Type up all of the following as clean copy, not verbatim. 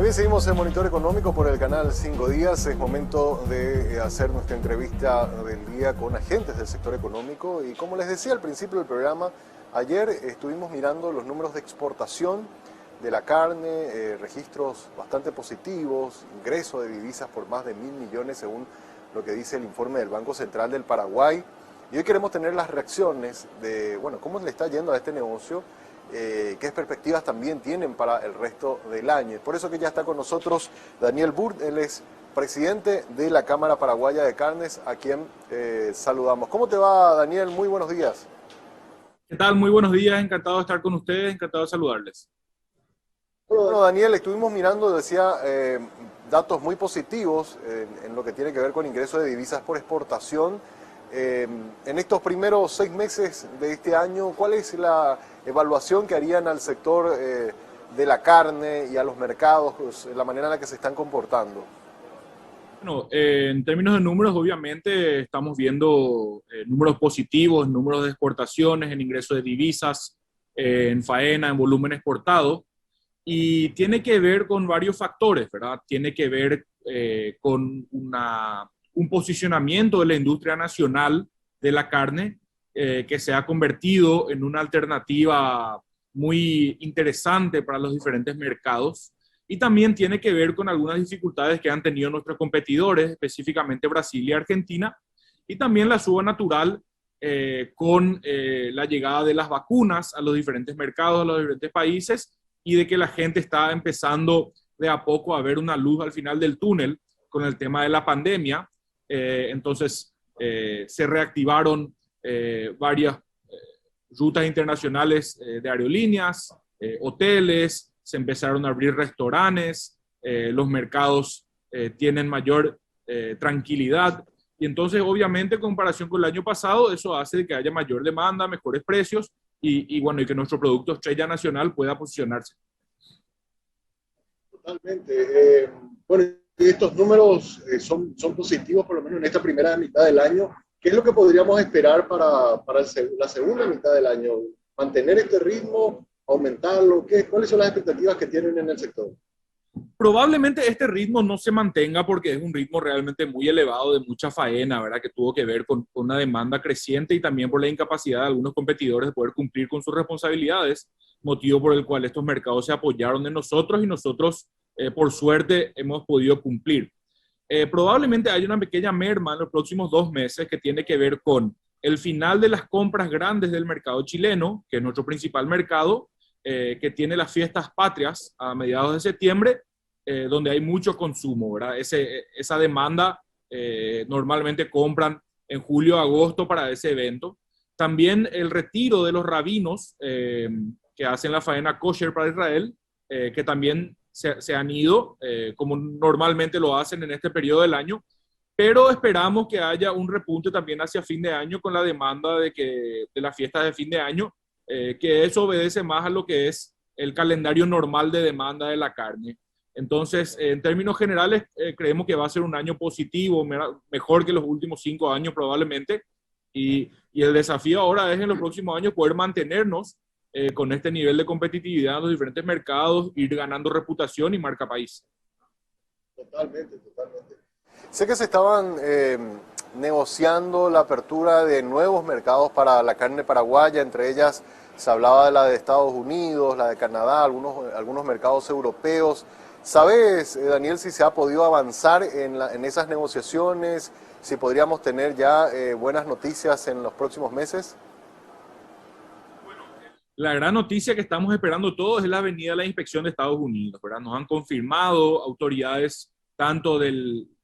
Bien, seguimos en Monitor Económico por el canal 5 Días. Es momento de hacer nuestra entrevista del día con agentes del sector económico. Y como les decía al principio del programa, ayer estuvimos mirando los números de exportación de la carne, registros bastante positivos, ingreso de divisas por más de 1.000 millones según lo que dice el informe del Banco Central del Paraguay. Y hoy queremos tener las reacciones de, bueno, cómo le está yendo a este negocio, qué perspectivas también tienen para el resto del año. Por eso que ya está con nosotros Daniel Burt, él es presidente de la Cámara Paraguaya de Carnes, a quien saludamos. ¿Cómo te va, Daniel? Muy buenos días. ¿Qué tal? Muy buenos días, encantado de estar con ustedes, encantado de saludarles. Bueno, Daniel, estuvimos mirando, decía, datos muy positivos en lo que tiene que ver con ingresos de divisas por exportación. En estos primeros 6 meses de este año, ¿cuál es la evaluación que harían al sector de la carne y a los mercados, la manera en la que se están comportando? Bueno, en términos de números, obviamente estamos viendo números positivos, números de exportaciones, en ingresos de divisas, en faena, en volumen exportado, y tiene que ver con varios factores, ¿verdad? Tiene que ver con un posicionamiento de la industria nacional de la carne que se ha convertido en una alternativa muy interesante para los diferentes mercados. Y también tiene que ver con algunas dificultades que han tenido nuestros competidores, específicamente Brasil y Argentina, y también la suba natural con la llegada de las vacunas a los diferentes mercados, a los diferentes países, y de que la gente está empezando de a poco a ver una luz al final del túnel con el tema de la pandemia. Entonces, se reactivaron varias rutas internacionales de aerolíneas, hoteles, se empezaron a abrir restaurantes, los mercados tienen mayor tranquilidad. Y entonces, obviamente, en comparación con el año pasado, eso hace que haya mayor demanda, mejores precios bueno, y que nuestro producto estrella nacional pueda posicionarse. Totalmente. Bueno, estos números son positivos, por lo menos en esta primera mitad del año. ¿Qué es lo que podríamos esperar para la segunda mitad del año? ¿Mantener este ritmo? ¿Aumentarlo? ¿Cuáles son las expectativas que tienen en el sector? Probablemente este ritmo no se mantenga porque es un ritmo realmente muy elevado de mucha faena, ¿verdad? Que tuvo que ver con una demanda creciente y también por la incapacidad de algunos competidores de poder cumplir con sus responsabilidades, motivo por el cual estos mercados se apoyaron en nosotros y nosotros, por suerte, hemos podido cumplir. Probablemente haya una pequeña merma en los próximos 2 meses que tiene que ver con el final de las compras grandes del mercado chileno, que es nuestro principal mercado, que tiene las fiestas patrias a mediados de septiembre, donde hay mucho consumo, ¿verdad? Esa demanda normalmente compran en julio, agosto para ese evento. También el retiro de los rabinos que hacen la faena kosher para Israel, que también se han ido, como normalmente lo hacen en este periodo del año, pero esperamos que haya un repunte también hacia fin de año con la demanda de las fiestas de fin de año, que eso obedece más a lo que es el calendario normal de demanda de la carne. Entonces, en términos generales, creemos que va a ser un año positivo, mejor que los últimos 5 años probablemente, y el desafío ahora es en los próximos años poder mantenernos con este nivel de competitividad en los diferentes mercados, ir ganando reputación y marca país. Totalmente, totalmente. Sé que se estaban negociando la apertura de nuevos mercados para la carne paraguaya, entre ellas se hablaba de la de Estados Unidos, la de Canadá, algunos mercados europeos. ¿Sabes, Daniel, si se ha podido avanzar en esas negociaciones, si podríamos tener ya buenas noticias en los próximos meses? La gran noticia que estamos esperando todos es la venida de la inspección de Estados Unidos, ¿verdad? Nos han confirmado autoridades tanto de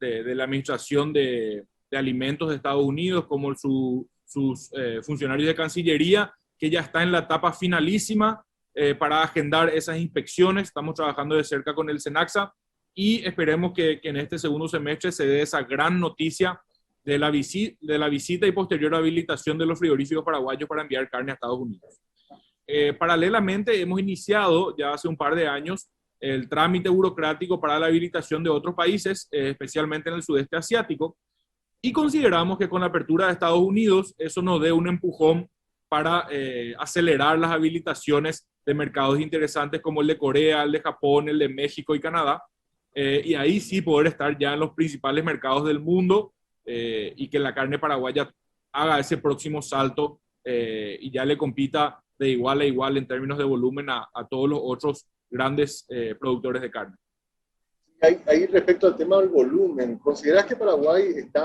la Administración de Alimentos de Estados Unidos como sus funcionarios de Cancillería, que ya está en la etapa finalísima para agendar esas inspecciones. Estamos trabajando de cerca con el SENACSA y esperemos que en este segundo semestre se dé esa gran noticia de la visita y posterior habilitación de los frigoríficos paraguayos para enviar carne a Estados Unidos. Paralelamente, hemos iniciado ya hace un par de años el trámite burocrático para la habilitación de otros países, especialmente en el sudeste asiático, y consideramos que con la apertura de Estados Unidos eso nos dé un empujón para acelerar las habilitaciones de mercados interesantes como el de Corea, el de Japón, el de México y Canadá, y ahí sí poder estar ya en los principales mercados del mundo y que la carne paraguaya haga ese próximo salto y ya le compita de igual a igual en términos de volumen a todos los otros grandes productores de carne. Ahí respecto al tema del volumen, ¿consideras que Paraguay está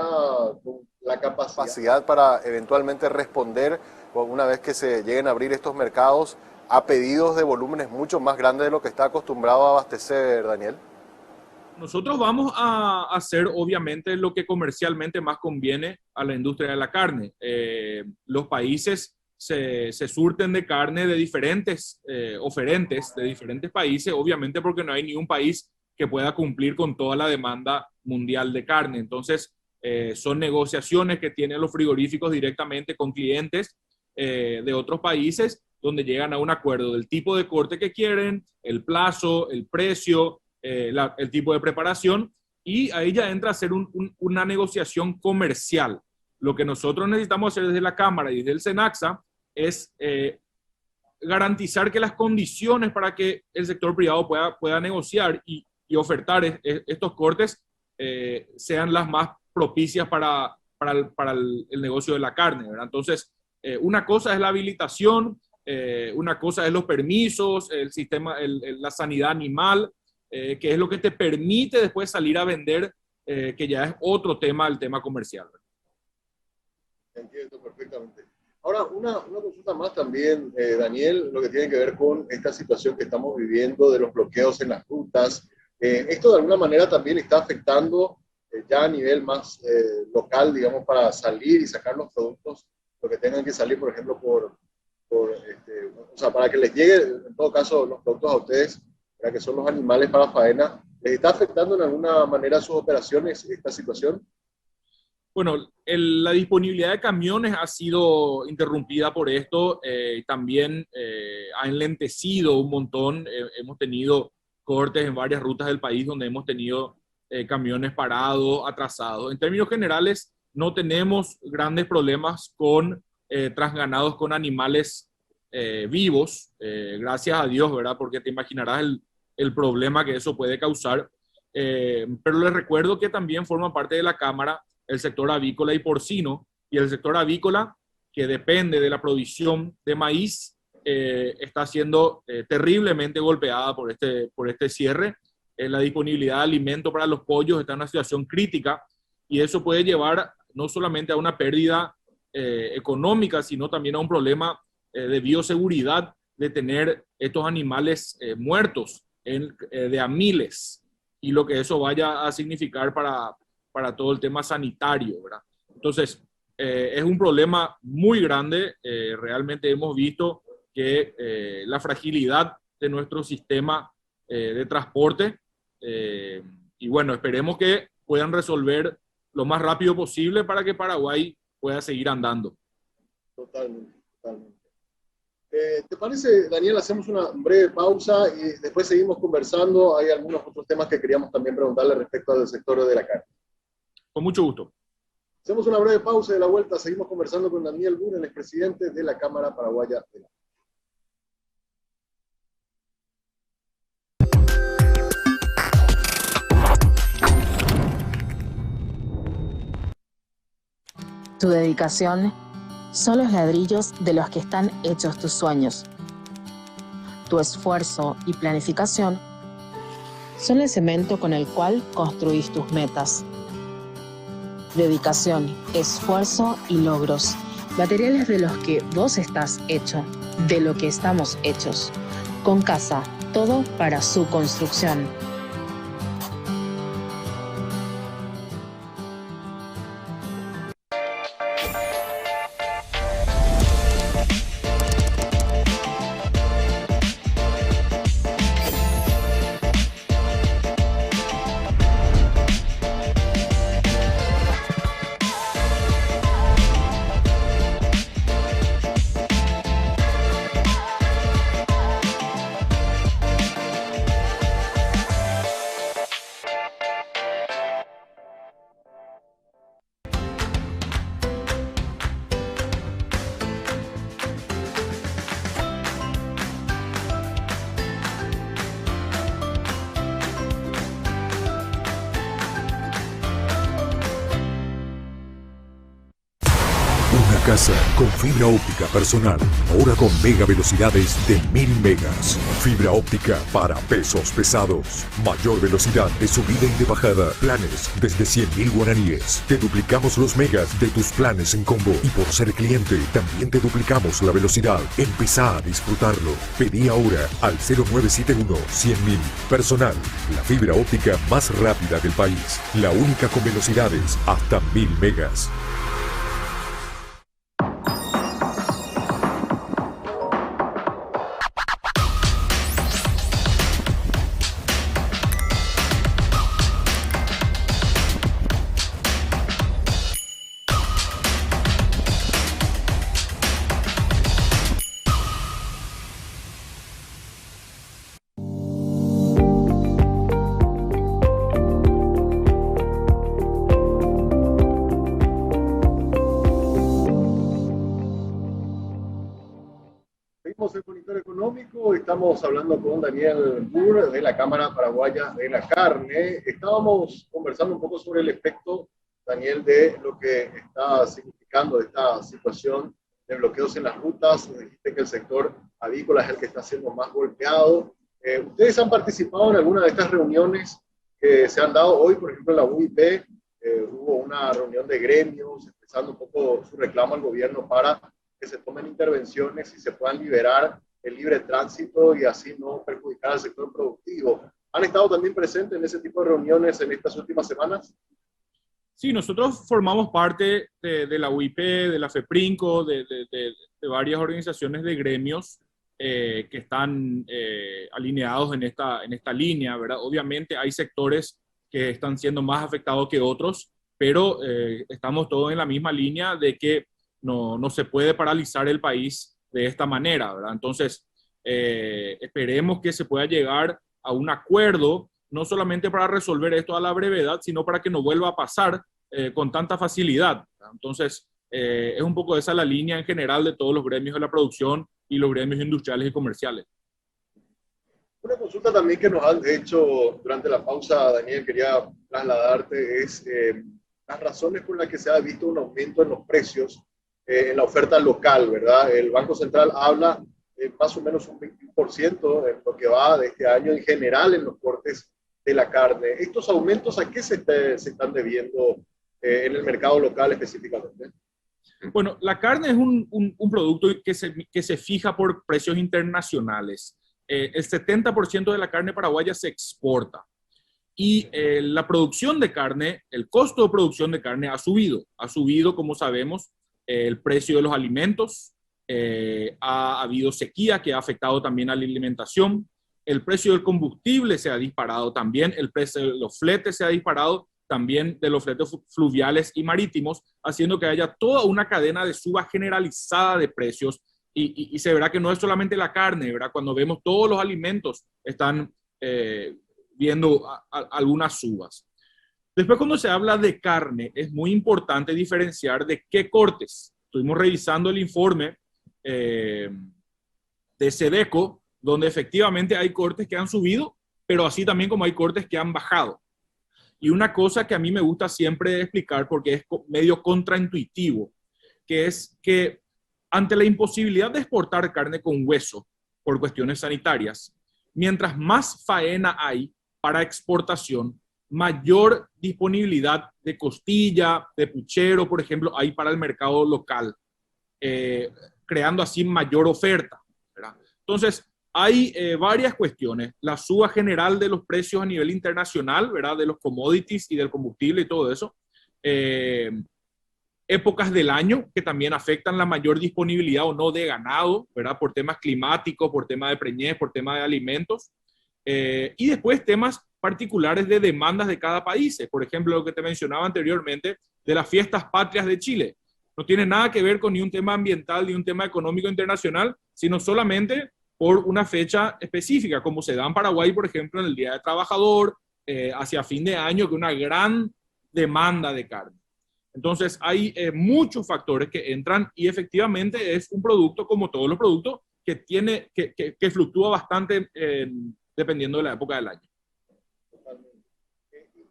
con la capacidad para eventualmente responder una vez que se lleguen a abrir estos mercados a pedidos de volúmenes mucho más grandes de lo que está acostumbrado a abastecer, Daniel? Nosotros vamos a hacer obviamente lo que comercialmente más conviene a la industria de la carne. Los países se surten de carne de diferentes oferentes de diferentes países, obviamente porque no hay ni un país que pueda cumplir con toda la demanda mundial de carne. Entonces, son negociaciones que tienen los frigoríficos directamente con clientes de otros países, donde llegan a un acuerdo del tipo de corte que quieren, el plazo, el precio, el tipo de preparación, y ahí ya entra a ser una negociación comercial. Lo que nosotros necesitamos hacer desde la Cámara y desde el SENACSA es garantizar que las condiciones para que el sector privado pueda negociar y ofertar estos cortes sean las más propicias para el negocio de la carne, ¿verdad? Entonces, una cosa es la habilitación, una cosa es los permisos, el sistema, la sanidad animal, que es lo que te permite después salir a vender, que ya es otro tema, el tema comercial. Entiendo perfectamente. Ahora, una consulta más también, Daniel, lo que tiene que ver con esta situación que estamos viviendo de los bloqueos en las rutas. Esto de alguna manera también está afectando ya a nivel más local, digamos, para salir y sacar los productos, lo que tengan que salir, por ejemplo, o sea, para que les llegue, en todo caso, los productos a ustedes, para que son los animales para faena. ¿Les está afectando en alguna manera sus operaciones esta situación? Bueno, la disponibilidad de camiones ha sido interrumpida por esto, también ha enlentecido un montón. Hemos tenido cortes en varias rutas del país donde hemos tenido camiones parados, atrasados. En términos generales, no tenemos grandes problemas con transganados con animales vivos, gracias a Dios, ¿verdad? Porque te imaginarás el problema que eso puede causar. Pero les recuerdo que también forman parte de la Cámara el sector avícola y porcino, y el sector avícola, que depende de la provisión de maíz, está siendo terriblemente golpeada por este cierre. La disponibilidad de alimento para los pollos está en una situación crítica, y eso puede llevar no solamente a una pérdida económica, sino también a un problema de bioseguridad, de tener estos animales muertos de a miles, y lo que eso vaya a significar para todo el tema sanitario, ¿verdad? Entonces, es un problema muy grande. Realmente hemos visto que la fragilidad de nuestro sistema de transporte, y bueno, esperemos que puedan resolver lo más rápido posible para que Paraguay pueda seguir andando. Totalmente, totalmente. ¿Te parece, Daniel, hacemos una breve pausa y después seguimos conversando? Hay algunos otros temas que queríamos también preguntarle respecto al sector de la carne. Con mucho gusto. Hacemos una breve pausa y de la vuelta seguimos conversando con Daniel Buhn, el expresidente de la Cámara Paraguaya de la Tu dedicación son los ladrillos de los que están hechos tus sueños. Tu esfuerzo y planificación son el cemento con el cual construís tus metas. Dedicación, esfuerzo y logros, materiales de los que vos estás hecho, de lo que estamos hechos. Con Casa, todo para su construcción. casa con fibra óptica personal. Ahora con mega velocidades de 1000 megas. Fibra óptica para pesos pesados. Mayor velocidad de subida y de bajada. Planes desde 100.000 guaraníes. Te duplicamos los megas de tus planes en combo. Y por ser cliente, también te duplicamos la velocidad. Empezá a disfrutarlo. Pedí ahora al 0971 100.000. Personal, la fibra óptica más rápida del país. La única con velocidades hasta 1000 megas. El Monitor Económico, estamos hablando con Daniel Burr de la Cámara Paraguaya de la Carne. Estábamos conversando un poco sobre el efecto, Daniel, de lo que está significando esta situación de bloqueos en las rutas. Dijiste que el sector avícola es el que está siendo más golpeado. ¿Ustedes han participado en alguna de estas reuniones que se han dado hoy? Por ejemplo, en la UIP hubo una reunión de gremios expresando un poco su reclamo al gobierno para que se tomen intervenciones y se puedan liberar el libre tránsito y así no perjudicar al sector productivo. ¿Han estado también presentes en ese tipo de reuniones en estas últimas semanas? Sí, nosotros formamos parte de la UIP, de la FEPRINCO, de varias organizaciones de gremios que están alineados en esta línea, ¿verdad? Obviamente hay sectores que están siendo más afectados que otros, pero estamos todos en la misma línea de que no se puede paralizar el país de esta manera, ¿verdad? Entonces, esperemos que se pueda llegar a un acuerdo, no solamente para resolver esto a la brevedad, sino para que no vuelva a pasar con tanta facilidad, ¿verdad? Entonces, es un poco esa la línea en general de todos los gremios de la producción y los gremios industriales y comerciales. Una consulta también que nos han hecho durante la pausa, Daniel, quería trasladarte, es las razones por las que se ha visto un aumento en los precios en la oferta local, ¿verdad? El Banco Central habla de más o menos un 21% en lo que va de este año en general en los cortes de la carne. ¿Estos aumentos a qué se están debiendo en el mercado local específicamente? Bueno, la carne es un producto que se fija por precios internacionales. El 70% de la carne paraguaya se exporta. Y la producción de carne, el costo de producción de carne ha subido. Ha subido, como sabemos, el precio de los alimentos, ha habido sequía que ha afectado también a la alimentación, el precio del combustible se ha disparado también, el precio de los fletes se ha disparado también, de los fletes fluviales y marítimos, haciendo que haya toda una cadena de suba generalizada de precios y se verá que no es solamente la carne, ¿verdad? Cuando vemos todos los alimentos están viendo algunas subas. Después, cuando se habla de carne, es muy importante diferenciar de qué cortes. Estuvimos revisando el informe de Sedeco, donde efectivamente hay cortes que han subido, pero así también como hay cortes que han bajado. Y una cosa que a mí me gusta siempre explicar, porque es medio contraintuitivo, que es que ante la imposibilidad de exportar carne con hueso por cuestiones sanitarias, mientras más faena hay para exportación, mayor disponibilidad de costilla, de puchero, por ejemplo, hay para el mercado local, creando así mayor oferta, ¿verdad? Entonces, hay varias cuestiones. La suba general de los precios a nivel internacional, ¿verdad? De los commodities y del combustible y todo eso. Épocas del año que también afectan la mayor disponibilidad o no de ganado, ¿verdad? Por temas climáticos, por temas de preñez, por temas de alimentos. Y después temas particulares de demandas de cada país. Por ejemplo, lo que te mencionaba anteriormente de las fiestas patrias de Chile. No tiene nada que ver con ni un tema ambiental ni un tema económico internacional, sino solamente por una fecha específica, como se da en Paraguay, por ejemplo, en el Día del Trabajador, hacia fin de año, que una gran demanda de carne. Entonces, hay muchos factores que entran y efectivamente es un producto, como todos los productos, que fluctúa bastante dependiendo de la época del año.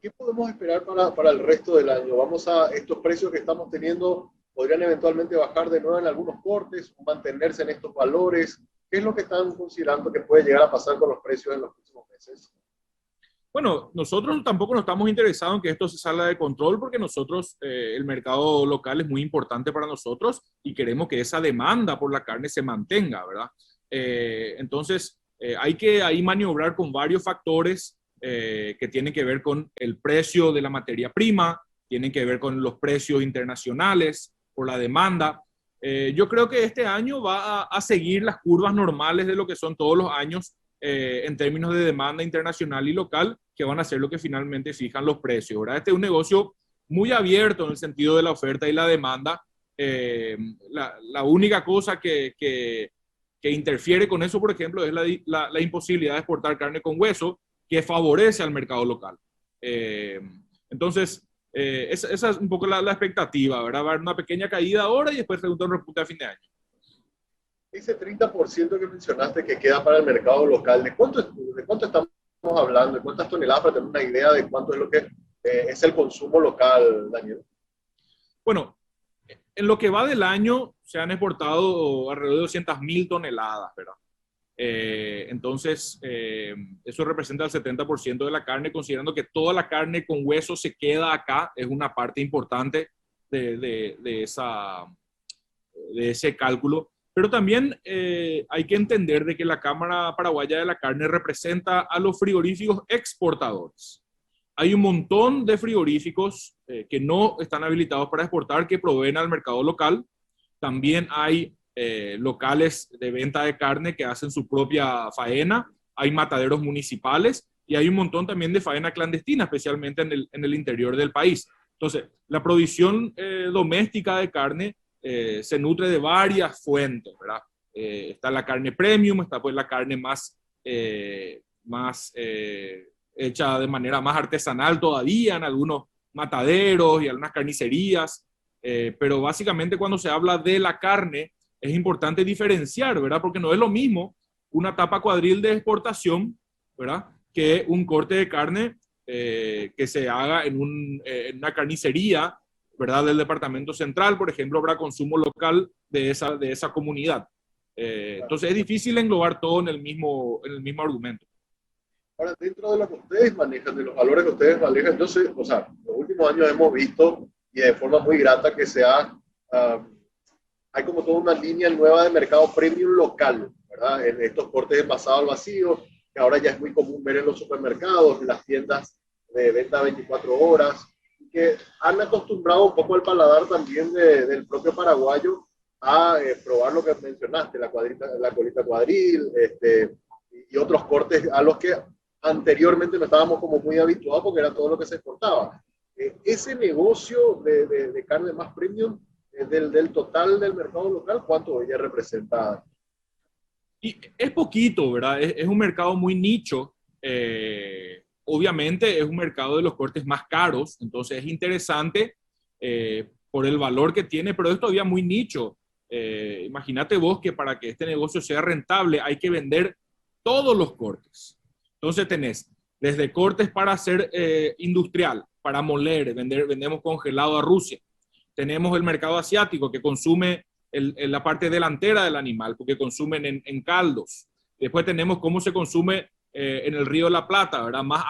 ¿Qué podemos esperar para el resto del año? Vamos a estos precios que estamos teniendo ¿Podrían eventualmente bajar de nuevo en algunos cortes o mantenerse en estos valores? ¿Qué es lo que están considerando que puede llegar a pasar con los precios en los próximos meses? Bueno, nosotros tampoco nos estamos interesados en que esto se salga de control porque nosotros, el mercado local es muy importante para nosotros y queremos que esa demanda por la carne se mantenga, ¿verdad? Entonces, hay que ahí maniobrar con varios factores que tienen que ver con el precio de la materia prima, tienen que ver con los precios internacionales, por la demanda. Yo creo que este año va a seguir las curvas normales de lo que son todos los años en términos de demanda internacional y local, que van a ser lo que finalmente fijan los precios, ¿verdad? Este es un negocio muy abierto en el sentido de la oferta y la demanda. La única cosa que interfiere con eso, por ejemplo, es la imposibilidad de exportar carne con hueso, que favorece al mercado local. Entonces, esa es un poco la expectativa, ¿verdad? Va a haber una pequeña caída ahora y después un repunte a fin de año. Ese 30% que mencionaste que queda para el mercado local, ¿de cuánto estamos hablando? ¿De cuántas toneladas para tener una idea de cuánto es lo que es el consumo local, Daniel? Bueno, en lo que va del año se han exportado alrededor de 200.000 toneladas, ¿verdad? Entonces, eso representa el 70% de la carne, considerando que toda la carne con hueso se queda acá, es una parte importante de ese cálculo. Pero también hay que entender de que la Cámara Paraguaya de la Carne representa a los frigoríficos exportadores. Hay un montón de frigoríficos que no están habilitados para exportar, que proveen al mercado local. También hay locales de venta de carne que hacen su propia faena. Hay mataderos municipales y hay un montón también de faena clandestina, especialmente en el interior del país. Entonces, la provisión doméstica de carne se nutre de varias fuentes, ¿verdad? Está la carne premium, está pues la carne más hecha de manera más artesanal todavía en algunos mataderos y algunas carnicerías, pero básicamente cuando se habla de la carne es importante diferenciar, ¿verdad? Porque no es lo mismo una tapa cuadril de exportación, ¿verdad? Que un corte de carne que se haga en una carnicería, ¿verdad? Del departamento central, por ejemplo, para consumo local de esa comunidad. Entonces es difícil englobar todo en el mismo argumento. Ahora, dentro de lo que ustedes manejan, de los valores que ustedes manejan, yo sé, o sea, los últimos años hemos visto, y de forma muy grata, que hay como toda una línea nueva de mercado premium local, ¿verdad? En estos cortes de envasado al vacío, que ahora ya es muy común ver en los supermercados, en las tiendas de venta 24 horas, que han acostumbrado un poco al paladar también del propio paraguayo a probar lo que mencionaste, la colita cuadril, y otros cortes a los que anteriormente no estábamos como muy habituados porque era todo lo que se exportaba. Ese negocio de carne más premium, del total del mercado local, ¿cuánto ella representa? Y es poquito, ¿verdad? Es un mercado muy nicho. Obviamente es un mercado de los cortes más caros, entonces es interesante por el valor que tiene, pero es todavía muy nicho. Imagínate vos que para que este negocio sea rentable hay que vender todos los cortes. Entonces tenés desde cortes para hacer industrial, para moler, vendemos congelado a Rusia. Tenemos el mercado asiático que consume la parte delantera del animal, porque consumen en caldos. Después tenemos cómo se consume en el Río de la Plata, ¿verdad? Más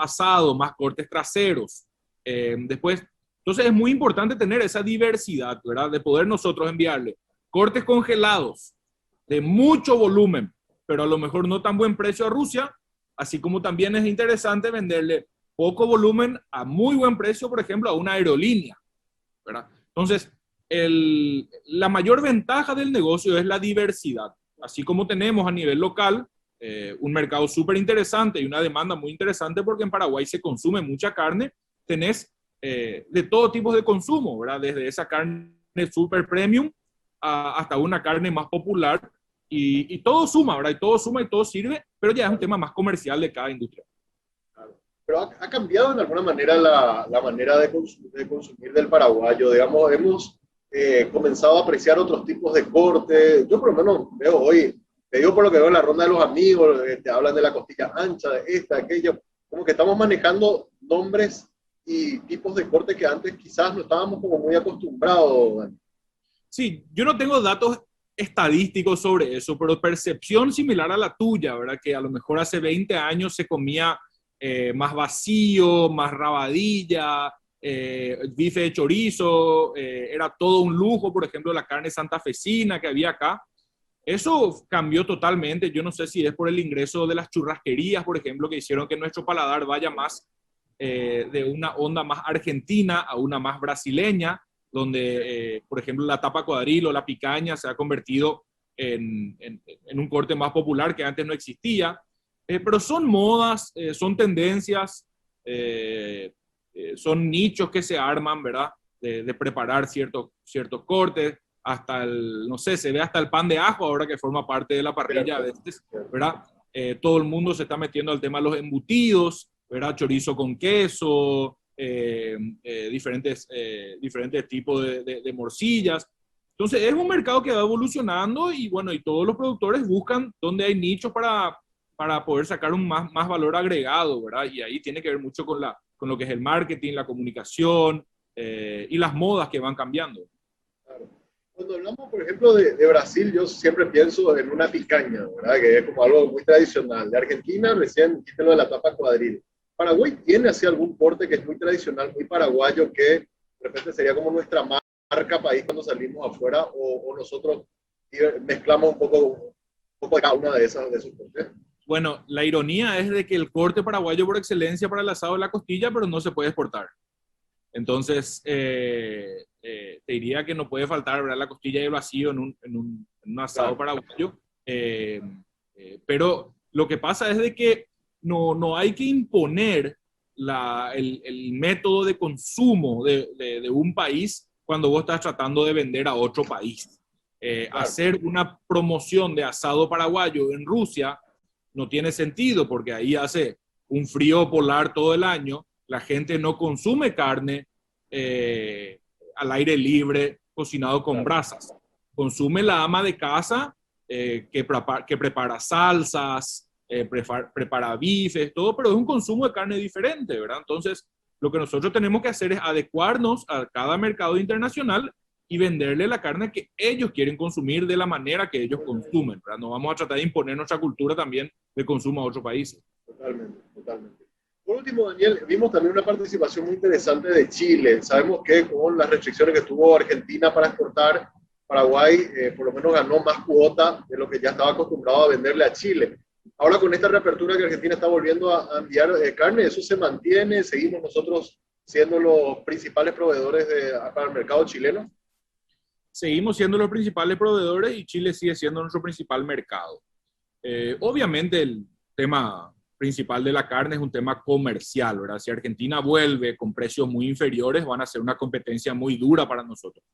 asado, más cortes traseros. Después, entonces es muy importante tener esa diversidad, ¿verdad? De poder nosotros enviarle cortes congelados de mucho volumen, pero a lo mejor no tan buen precio a Rusia, así como también es interesante venderle poco volumen a muy buen precio, por ejemplo, a una aerolínea, ¿verdad? Entonces, la mayor ventaja del negocio es la diversidad. Así como tenemos a nivel local un mercado súper interesante y una demanda muy interesante porque en Paraguay se consume mucha carne, tenés de todo tipo de consumo, ¿verdad? Desde esa carne súper premium hasta una carne más popular y todo suma, ¿verdad? Y todo suma y todo sirve, pero ya es un tema más comercial de cada industria. Pero ha cambiado en alguna manera la manera de consumir del paraguayo. Digamos, hemos comenzado a apreciar otros tipos de corte. Yo por lo menos veo hoy, te digo por lo que veo en la ronda de los amigos, te hablan de la costilla ancha, de esta, aquello, como que estamos manejando nombres y tipos de corte que antes quizás no estábamos como muy acostumbrados, Dani. Sí, yo no tengo datos estadísticos sobre eso, pero percepción similar a la tuya, ¿verdad? Que a lo mejor hace 20 años se comía más vacío, más rabadilla, bife de chorizo, era todo un lujo, por ejemplo, la carne santafesina que había acá. Eso cambió totalmente. Yo no sé si es por el ingreso de las churrasquerías, por ejemplo, que hicieron que nuestro paladar vaya más de una onda más argentina a una más brasileña, donde, por ejemplo, la tapa cuadril o la picaña se ha convertido en un corte más popular que antes no existía. Pero son modas, son tendencias, son nichos que se arman, ¿verdad? De preparar ciertos cortes, hasta el, no sé, se ve hasta el pan de ajo ahora que forma parte de la parrilla a veces, ¿verdad? Todo el mundo se está metiendo al tema de los embutidos, ¿verdad? Chorizo con queso, diferentes tipos de morcillas. Entonces es un mercado que va evolucionando y bueno, y todos los productores buscan donde hay nichos para poder sacar un más valor agregado, ¿verdad? Y ahí tiene que ver mucho con lo que es el marketing, la comunicación y las modas que van cambiando. Claro. Cuando hablamos, por ejemplo, de Brasil, yo siempre pienso en una picaña, ¿verdad? Que es como algo muy tradicional. De Argentina, recién dijiste lo de la tapa cuadril. ¿Paraguay tiene así algún corte que es muy tradicional, muy paraguayo, que de repente sería como nuestra marca país cuando salimos afuera, o nosotros mezclamos un poco de cada una de esos cortes? Bueno, la ironía es de que el corte paraguayo por excelencia para el asado es la costilla, pero no se puede exportar. Entonces, te diría que no puede faltar, ¿verdad?, la costilla y el vacío en un asado paraguayo. Pero lo que pasa es de que no hay que imponer el método de consumo de un país cuando vos estás tratando de vender a otro país. Hacer una promoción de asado paraguayo en Rusia no tiene sentido porque ahí hace un frío polar todo el año, la gente no consume carne al aire libre, cocinado con brasas. Consume la ama de casa que prepara salsas, prepara bifes, todo, pero es un consumo de carne diferente, ¿verdad? Entonces, lo que nosotros tenemos que hacer es adecuarnos a cada mercado internacional y venderle la carne que ellos quieren consumir de la manera que ellos consumen, ¿verdad? No vamos a tratar de imponer nuestra cultura también de consumo a otros países. Totalmente, totalmente. Por último, Daniel, vimos también una participación muy interesante de Chile. Sabemos que con las restricciones que tuvo Argentina para exportar, Paraguay por lo menos ganó más cuota de lo que ya estaba acostumbrado a venderle a Chile. Ahora con esta reapertura que Argentina está volviendo a enviar carne, ¿eso se mantiene? ¿Seguimos nosotros siendo los principales proveedores para el mercado chileno? Seguimos siendo los principales proveedores y Chile sigue siendo nuestro principal mercado. Obviamente el tema principal de la carne es un tema comercial, ¿verdad? Si Argentina vuelve con precios muy inferiores, van a ser una competencia muy dura para nosotros.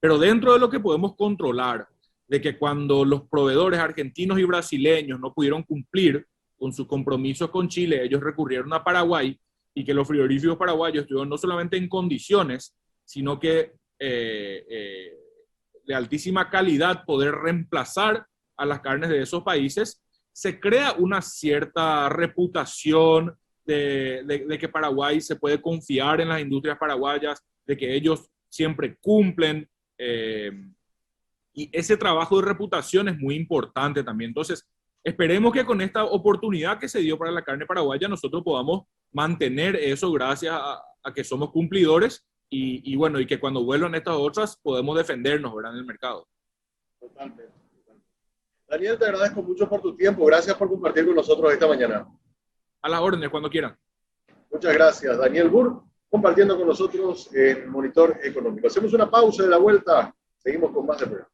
Pero dentro de lo que podemos controlar, de que cuando los proveedores argentinos y brasileños no pudieron cumplir con sus compromisos con Chile, ellos recurrieron a Paraguay y que los frigoríficos paraguayos estuvieron no solamente en condiciones, sino que de altísima calidad poder reemplazar a las carnes de esos países, se crea una cierta reputación de que Paraguay se puede confiar en las industrias paraguayas, de que ellos siempre cumplen. Y ese trabajo de reputación es muy importante también. Entonces, esperemos que con esta oportunidad que se dio para la carne paraguaya, nosotros podamos mantener eso gracias a que somos cumplidores y bueno, y que cuando vuelvan estas otras podemos defendernos, ¿verdad?, en el mercado. Totalmente. Daniel, te agradezco mucho por tu tiempo. Gracias por compartir con nosotros esta mañana. A las órdenes, cuando quieran. Muchas gracias. Daniel Burr, compartiendo con nosotros en Monitor Económico. Hacemos una pausa de la vuelta. Seguimos con más de programa.